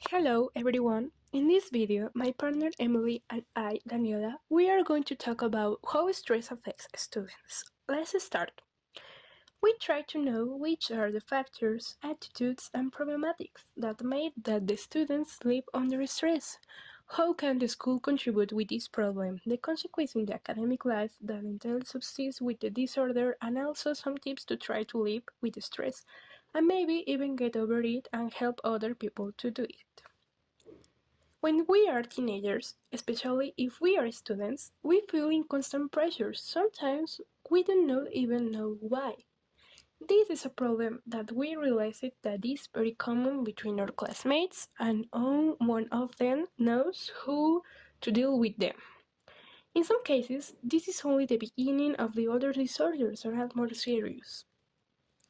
Hello everyone! In this video, my partner Emily and I, Daniela, we are going to talk about how stress affects students. Let's start. We try to know which are the factors, attitudes, and problematics that made that the students live under stress. How can the school contribute with this problem, the consequences in the academic life that entails subsist with the disorder, and also some tips to try to live with the stress, and maybe even get over it and help other people to do it. When we are teenagers, especially if we are students, we feel in constant pressure. Sometimes we do not even know why. This is a problem that we realized that is very common between our classmates and one of them knows how to deal with them. In some cases, this is only the beginning of the other disorders or are more serious.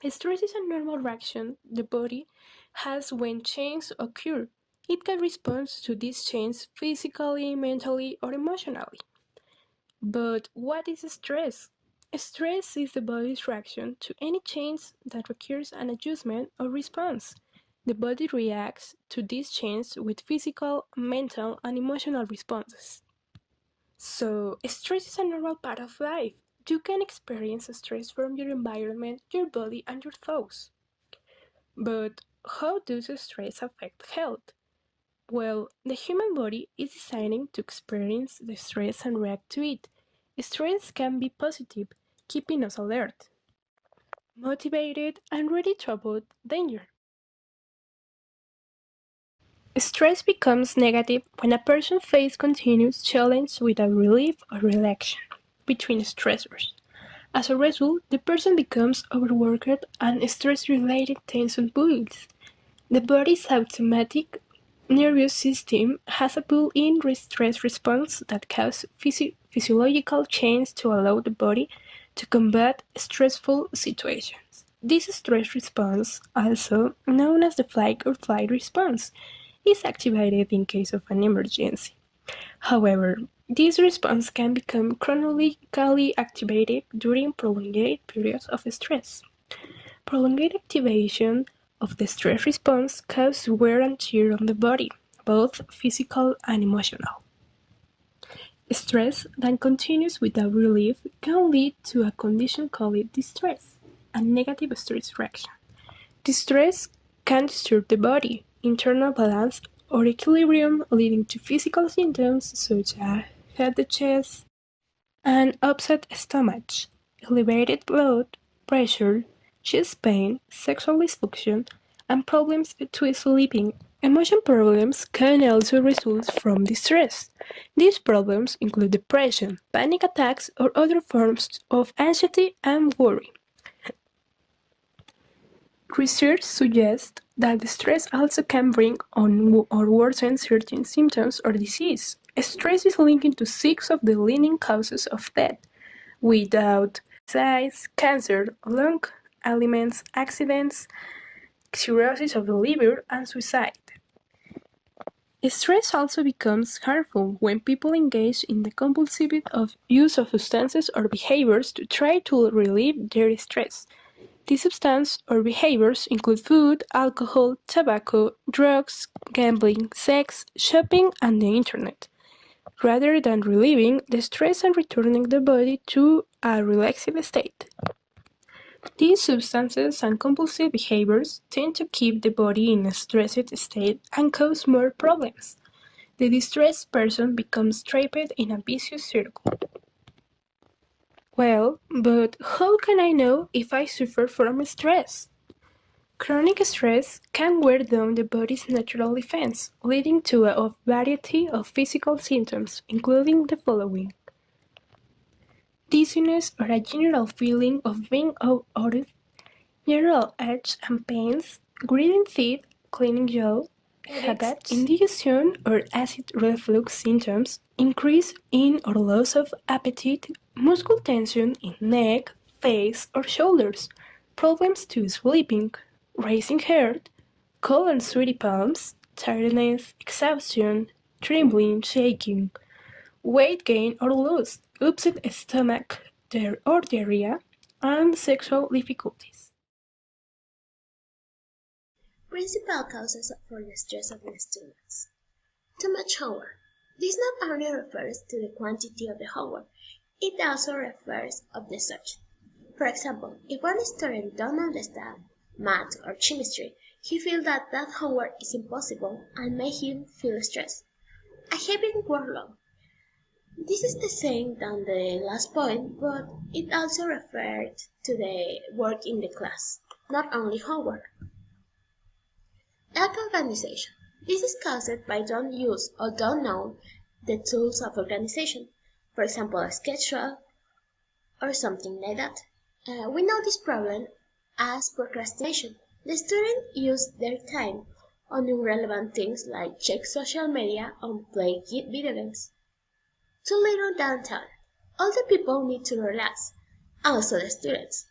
Stress is a normal reaction the body has when changes occur. It can respond to these changes physically, mentally, or emotionally. But what is stress? Stress is the body's reaction to any change that requires an adjustment or response. The body reacts to these changes with physical, mental, and emotional responses. So, stress is a normal part of life. You can experience stress from your environment, your body, and your thoughts. But how does stress affect health? Well, the human body is designed to experience the stress and react to it. Stress can be positive, keeping us alert, motivated, and ready to avoid danger. Stress becomes negative when a person faces continuous challenge without relief or relaxation between stressors. As a result, the person becomes overworked and stress-related tension builds. The body's automatic nervous system has a built-in stress response that causes physiological change to allow the body to combat stressful situations. This stress response, also known as the fight or flight response, is activated in case of an emergency. However, this response can become chronically activated during prolonged periods of stress. Prolonged activation of the stress response causes wear and tear on the body, both physical and emotional. Stress that continues without relief can lead to a condition called distress, a negative stress reaction. Distress can disturb the body, internal balance, or equilibrium, leading to physical symptoms such as headache, chest, and upset stomach, elevated blood pressure, chest pain, sexual dysfunction, and problems to sleeping. Emotion problems can also result from distress. These problems include depression, panic attacks, or other forms of anxiety and worry. Research suggests that stress also can bring on or worsen certain symptoms or disease. Stress is linked to 6 of the leading causes of death, without size, cancer, lung ailments, accidents, cirrhosis of the liver, and suicide. Stress also becomes harmful when people engage in the compulsive use of substances or behaviors to try to relieve their stress. These substances or behaviors include food, alcohol, tobacco, drugs, gambling, sex, shopping, and the internet, rather than relieving the stress and returning the body to a relaxed state. These substances and compulsive behaviors tend to keep the body in a stressed state and cause more problems. The distressed person becomes trapped in a vicious circle. Well, but how can I know if I suffer from stress? Chronic stress can wear down the body's natural defense, leading to a variety of physical symptoms, including the following: dizziness or a general feeling of being out, general aches and pains, grinding teeth, cleaning jaw, headaches, indigestion or acid reflux symptoms, increase in or loss of appetite, muscle tension in neck, face, or shoulders, problems to sleeping, racing heart, cold and sweaty palms, tiredness, exhaustion, trembling, shaking, weight gain or loss, upset stomach or diarrhea, and sexual difficulties. Principal causes for the stress of the students. Too much homework. This not only refers to the quantity of the homework, it also refers to the subject. For example, if one student don't understand math or chemistry, he feels that homework is impossible and makes him feel stressed. A heavy workload. This is the same than the last point, but it also referred to the work in the class, not only homework. Lack of organization. This is caused by don't use or don't know the tools of organization, for example, a schedule or something like that. We know this problem as procrastination. The students use their time on irrelevant things like check social media or play video games. Too little downtime. All the people need to relax, also the students.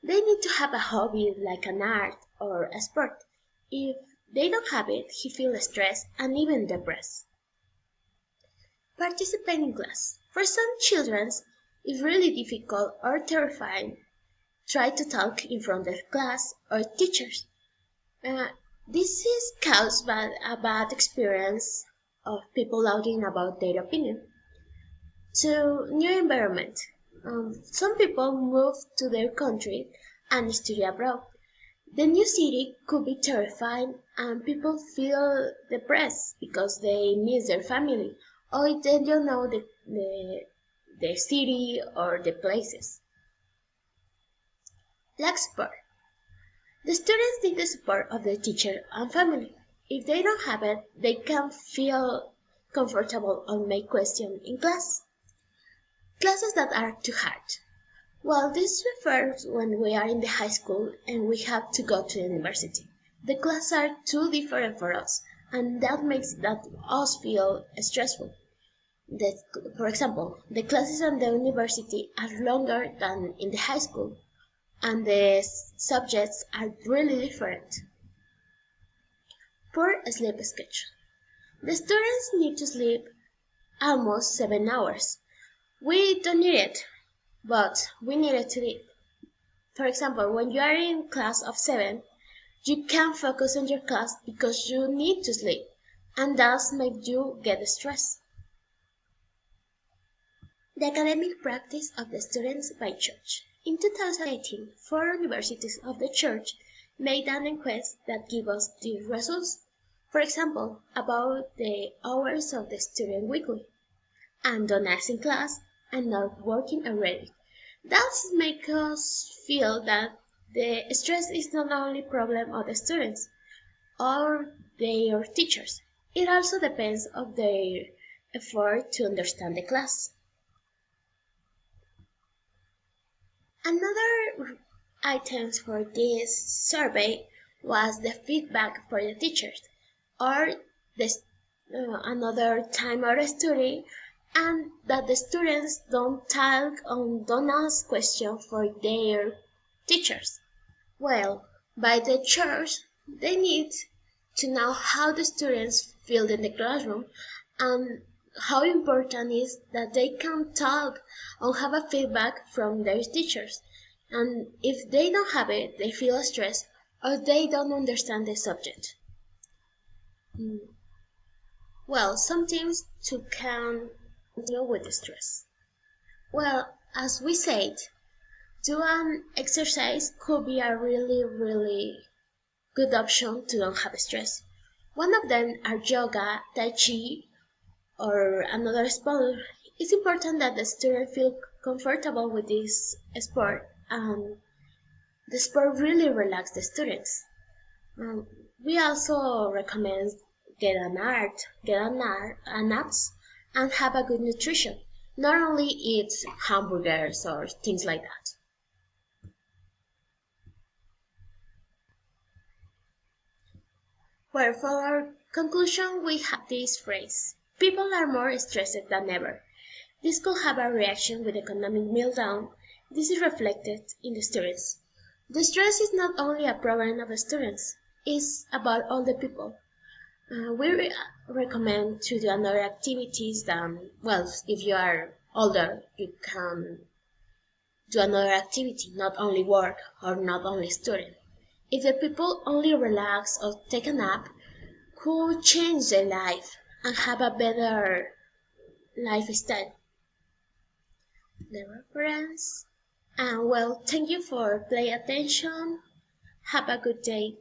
They need to have a hobby like an art or a sport. If they don't have it, he feels stressed and even depressed. Participate in class. For some children, it's really difficult or terrifying. Try to talk in front of class or teachers. This is caused by a bad experience of people doubting about their opinion. To new environment. Some people move to their country and study abroad. The new city could be terrifying and people feel depressed because they miss their family or they don't know the city or the places. Lack support. The students need the support of the teacher and family. If they don't have it, they can't feel comfortable or make questions in class. Classes that are too hard. Well, this refers when we are in the high school and we have to go to the university. The classes are too different for us, and that makes us feel stressful. For example, the classes in the university are longer than in the high school, and the subjects are really different. Poor sleep schedule. The students need to sleep almost 7 hours. We don't need it, but we need it to eat. For example, when you are in class of 7, you can't focus on your class because you need to sleep, and that makes you get stressed. The academic practice of the students by church. In 2018, 4 universities of the church made an inquest that gave us these results. For example, about the hours of the student weekly, and don't ask in class, and not working already. That makes us feel that the stress is not only a problem of the students or their teachers. It also depends on their effort to understand the class. Another item for this survey was the feedback for the teachers, or another time of study, and that the students don't talk or don't ask questions for their teachers. Well, by the church, they need to know how the students feel in the classroom and how important is that they can talk or have a feedback from their teachers. And if they don't have it, they feel stressed or they don't understand the subject. Well, some teams too can deal with the stress. Well, as we said, do an exercise could be a really good option to don't have stress. One of them are yoga, tai chi, or another sport. It's important that the student feel comfortable with this sport and the sport really relax the students. We also recommend get an apps, and have a good nutrition. Not only eat hamburgers or things like that. Well, for our conclusion, we have this phrase: people are more stressed than ever. This could have a reaction with economic meltdown. This is reflected in the students. The stress is not only a problem of the students, it's about all the people. We recommend to do another activities than, well, if you are older, you can do another activity, not only work or not only student. If the people only relax or take a nap, could change their life and have a better lifestyle. The reference. And well, thank you for paying attention. Have a good day.